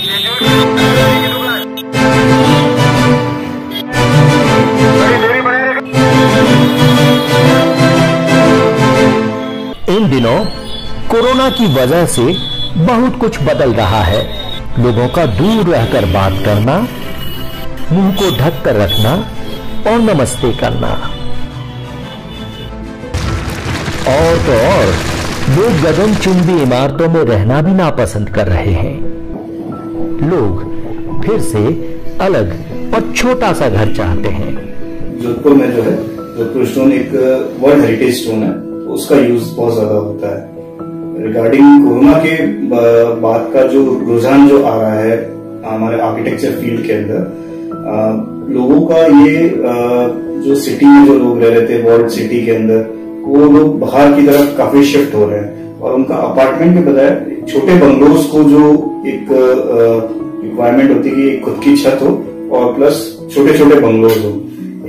इन दिनों कोरोना की वजह से बहुत कुछ बदल रहा है। लोगों का दूर रहकर बात करना, मुंह को ढक कर रखना और नमस्ते करना। और तो और लोग गगनचुंबी इमारतों में रहना भी नापसंद कर रहे हैं। लोग फिर से अलग और छोटा सा घर चाहते हैं। जोधपुर में जो है, जोधपुर स्टोन एक वर्ल्ड हेरिटेज स्टोन है, उसका यूज बहुत ज्यादा होता है। रिगार्डिंग कोरोना के बाद का जो रुझान जो आ रहा है हमारे आर्किटेक्चर फील्ड के अंदर, लोगों का ये जो सिटी में जो लोग रह रहे थे वर्ल्ड सिटी के अंदर, वो लोग बाहर की तरफ काफी शिफ्ट हो रहे हैं और उनका अपार्टमेंट के बजाय छोटे बंगलोज को जो एक रिक्वायरमेंट होती है कि खुद की छत हो और प्लस छोटे छोटे बंगलोज हो।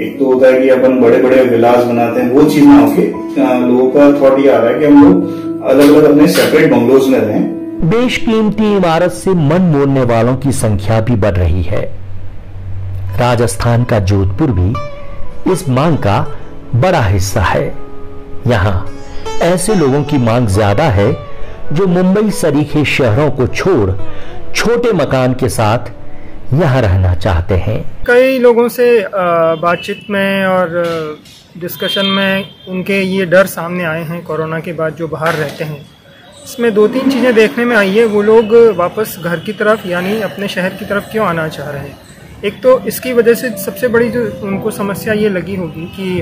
एक तो होता है कि अपन बड़े बड़े विलास बनाते हैं, वो चीज ना होके लोगों का थॉट ये आ रहा है कि हम लोग अलग अलग अपने सेपरेट बंगलोज में रहें। बेशकीमती इमारत से मन मोड़ने वालों की संख्या भी बढ़ रही है। राजस्थान का जोधपुर भी इस मांग का बड़ा हिस्सा है। यहाँ ऐसे लोगों की मांग ज्यादा है जो मुंबई सरीखे शहरों को छोड़ छोटे मकान के साथ यहाँ रहना चाहते हैं। कई लोगों से बातचीत में और डिस्कशन में उनके ये डर सामने आए हैं कोरोना के बाद जो बाहर रहते हैं। इसमें दो तीन चीज़ें देखने में आई है। वो लोग वापस घर की तरफ यानी अपने शहर की तरफ क्यों आना चाह रहे हैं। एक तो इसकी वजह से सबसे बड़ी जो उनको समस्या ये लगी होगी कि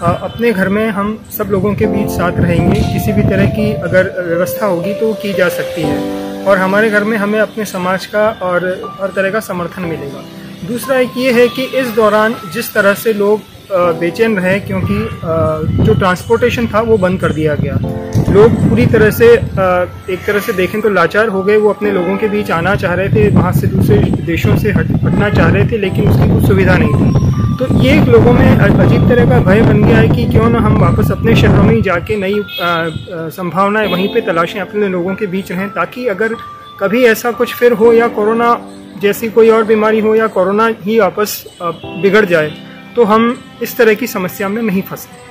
अपने घर में हम सब लोगों के बीच साथ रहेंगे, किसी भी तरह की अगर व्यवस्था होगी तो की जा सकती है और हमारे घर में हमें अपने समाज का और हर तरह का समर्थन मिलेगा। दूसरा एक ये है कि इस दौरान जिस तरह से लोग बेचैन रहे, क्योंकि जो ट्रांसपोर्टेशन था वो बंद कर दिया गया। लोग पूरी तरह से एक तरह से देखें तो लाचार हो गए। वो अपने लोगों के बीच आना चाह रहे थे, वहाँ से दूसरे देशों से हटना चाह रहे थे, लेकिन उसकी कुछ सुविधा नहीं थी। तो ये एक लोगों में अजीब तरह का भय बन गया है कि क्यों ना हम वापस अपने शहरों में ही जाके नई संभावनाएं वहीं पे तलाशें, अपने लोगों के बीच रहें, ताकि अगर कभी ऐसा कुछ फिर हो या कोरोना जैसी कोई और बीमारी हो या कोरोना ही वापस बिगड़ जाए तो हम इस तरह की समस्या में नहीं फंसते।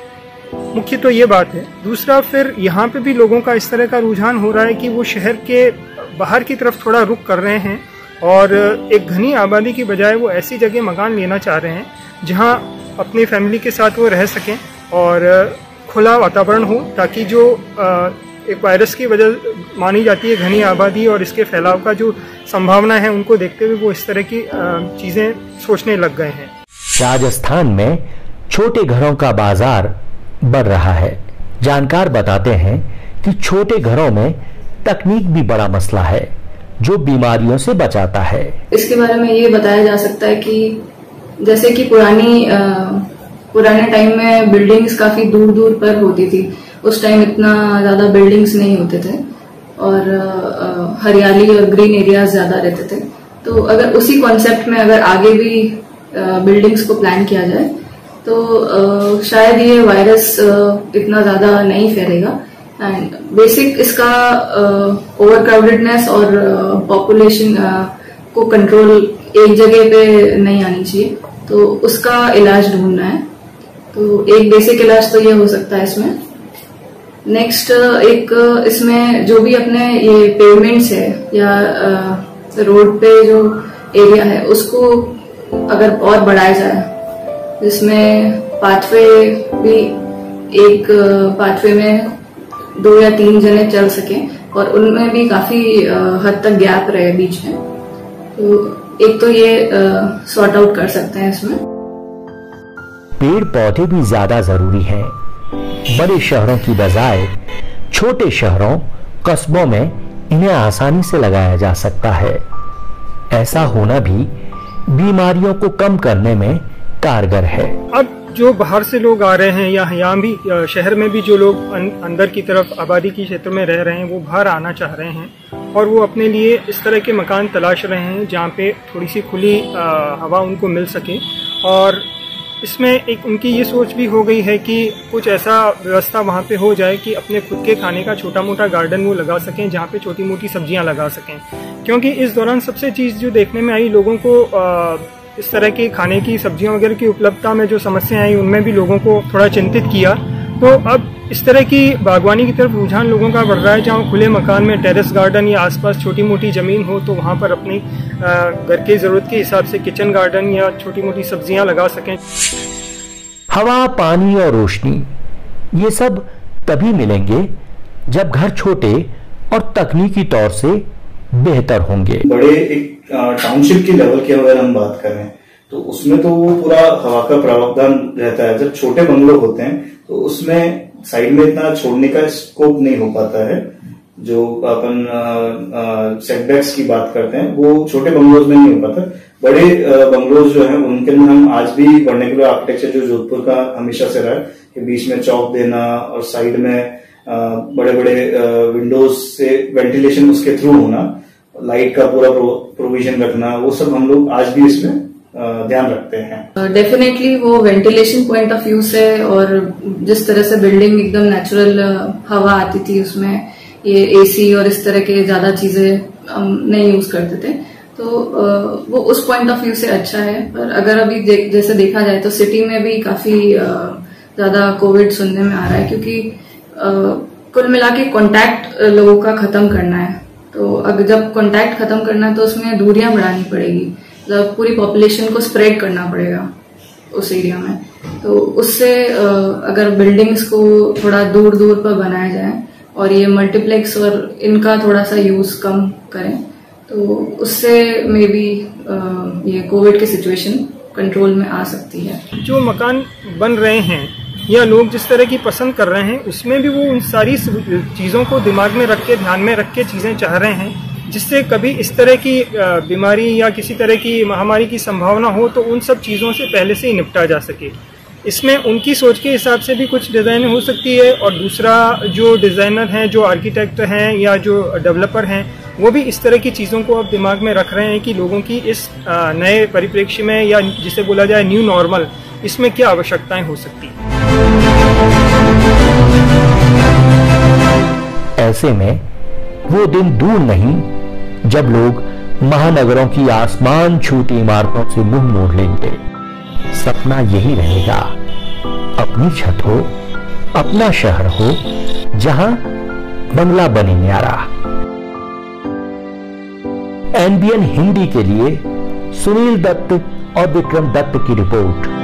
मुख्य तो ये बात है। दूसरा, फिर यहाँ पे भी लोगों का इस तरह का रुझान हो रहा है कि वो शहर के बाहर की तरफ थोड़ा रुख कर रहे हैं और एक घनी आबादी की बजाय वो ऐसी जगह मकान लेना चाह रहे हैं जहाँ अपनी फैमिली के साथ वो रह सकें और खुला वातावरण हो, ताकि जो एक वायरस की वजह मानी जाती है घनी आबादी और इसके फैलाव का जो संभावना है, उनको देखते हुए वो इस तरह की चीज़ें सोचने लग गए हैं। राजस्थान में छोटे घरों का बाजार बढ़ रहा है। जानकार बताते हैं कि छोटे घरों में तकनीक भी बड़ा मसला है जो बीमारियों से बचाता है। इसके बारे में ये बताया जा सकता है कि जैसे कि पुराने टाइम में बिल्डिंग्स काफी दूर दूर पर होती थी। उस टाइम इतना ज्यादा बिल्डिंग्स नहीं होते थे और हरियाली और ग्रीन एरियाज ज्यादा रहते थे। तो अगर उसी कॉन्सेप्ट में अगर आगे भी बिल्डिंग्स को प्लान किया जाए तो शायद ये वायरस इतना ज्यादा नहीं फैलेगा। एंड बेसिक इसका ओवर क्राउडेडनेस और पॉपुलेशन को कंट्रोल एक जगह पे नहीं आनी चाहिए, तो उसका इलाज ढूंढना है। तो एक बेसिक इलाज तो ये हो सकता है इसमें। नेक्स्ट, एक इसमें जो भी अपने ये पेवमेंट्स है या रोड पे जो एरिया है उसको अगर और बढ़ाया जाए, जिसमें पाथवे भी एक पाथवे में 2 या 3 जने चल सके और उनमें भी काफी हद तक गैप रहे बीच में, तो एक तो ये सॉर्ट आउट कर सकते हैं इसमें। पेड़ पौधे भी ज्यादा जरूरी हैं। बड़े शहरों की बजाय छोटे शहरों कस्बों में इन्हें आसानी से लगाया जा सकता है। ऐसा होना भी बीमारियों को कम करने में कारगर है। अब जो बाहर से लोग आ रहे हैं या यहाँ भी शहर में भी जो लोग अंदर की तरफ आबादी के क्षेत्र में रह रहे हैं, वो बाहर आना चाह रहे हैं और वो अपने लिए इस तरह के मकान तलाश रहे हैं जहाँ पे थोड़ी सी खुली हवा उनको मिल सके और इसमें एक उनकी ये सोच भी हो गई है कि कुछ ऐसा व्यवस्था वहाँ पे हो जाए कि अपने खुद के खाने का छोटा मोटा गार्डन वो लगा सकें, जहाँ पे छोटी मोटी सब्जियाँ लगा सकें। क्योंकि इस दौरान सबसे चीज़ जो देखने में आई, लोगों को इस तरह की खाने की सब्जियाँ वगैरह की उपलब्धता में जो समस्या आई, उनमें भी लोगों को थोड़ा चिंतित किया। तो अब इस तरह की बागवानी की तरफ रुझान लोगों का बढ़ रहा है, जहाँ खुले मकान में टेरेस गार्डन या आसपास छोटी मोटी ज़मीन हो तो वहाँ पर अपनी घर की ज़रूरत के हिसाब से किचन गार्डन या छोटी मोटी सब्जियाँ लगा सकें। हवा, पानी और रोशनी ये सब तभी मिलेंगे जब घर छोटे और तकनीकी तौर से बेहतर होंगे। बड़े एक टाउनशिप के लेवल की अगर हम बात करें तो उसमें तो वो पूरा हवा का प्रावधान रहता है। जब छोटे बंगलो होते हैं तो उसमें साइड में इतना छोड़ने का स्कोप नहीं हो पाता है। जो अपन सेटबैक्स की बात करते हैं वो छोटे बंगलोज में नहीं हो पाता। बड़े बंगलोज जो हैं उनके अंदर हम आज भी वर्नाक्युलर आर्किटेक्चर जो जोधपुर का हमेशा से रहा है कि बीच में चौक देना और साइड में बड़े बड़े विंडोज से वेंटिलेशन उसके थ्रू होना, लाइट का पूरा प्रोविजन रखना, वो सब हम लोग आज भी इसमें ध्यान रखते हैं। डेफिनेटली वो वेंटिलेशन पॉइंट ऑफ व्यू से और जिस तरह से बिल्डिंग एकदम नेचुरल हवा आती थी, उसमें ये एसी और इस तरह के ज्यादा चीजें हम नहीं यूज करते थे, तो वो उस पॉइंट ऑफ व्यू से अच्छा है। पर अगर अभी जैसे देखा जाए तो सिटी में भी काफी ज्यादा कोविड सुनने में आ रहा है, क्योंकि कुल मिला के कॉन्टैक्ट लोगों का खत्म करना है। तो अगर जब कॉन्टैक्ट खत्म करना है तो उसमें दूरियां बढ़ानी पड़ेगी, पूरी पॉपुलेशन को स्प्रेड करना पड़ेगा उस एरिया में। तो उससे अगर बिल्डिंग्स को थोड़ा दूर दूर पर बनाया जाए और ये मल्टीप्लेक्स और इनका थोड़ा सा यूज कम करें तो उससे मे बी ये कोविड की सिचुएशन कंट्रोल में आ सकती है। जो मकान बन रहे हैं या लोग जिस तरह की पसंद कर रहे हैं, उसमें भी वो उन सारी चीज़ों को दिमाग में रख के, ध्यान में रख के चीज़ें चाह रहे हैं, जिससे कभी इस तरह की बीमारी या किसी तरह की महामारी की संभावना हो तो उन सब चीज़ों से पहले से ही निपटा जा सके। इसमें उनकी सोच के हिसाब से भी कुछ डिज़ाइन हो सकती है, और दूसरा जो डिज़ाइनर हैं, जो आर्किटेक्ट हैं या जो डेवलपर हैं, वो भी इस तरह की चीज़ों को अब दिमाग में रख रहे हैं कि लोगों की इस नए परिप्रेक्ष्य में, या जिसे बोला जाए न्यू नॉर्मल, इसमें क्या आवश्यकताएं हो सकती हैं। ऐसे में वो दिन दूर नहीं जब लोग महानगरों की आसमान छूती इमारतों से मुंह मोड़ लेंगे। सपना यही रहेगा, अपनी छत हो, अपना शहर हो, जहां बंगला बने न्यारा। एनबीएन हिंदी के लिए सुनील दत्त और विक्रम दत्त की रिपोर्ट।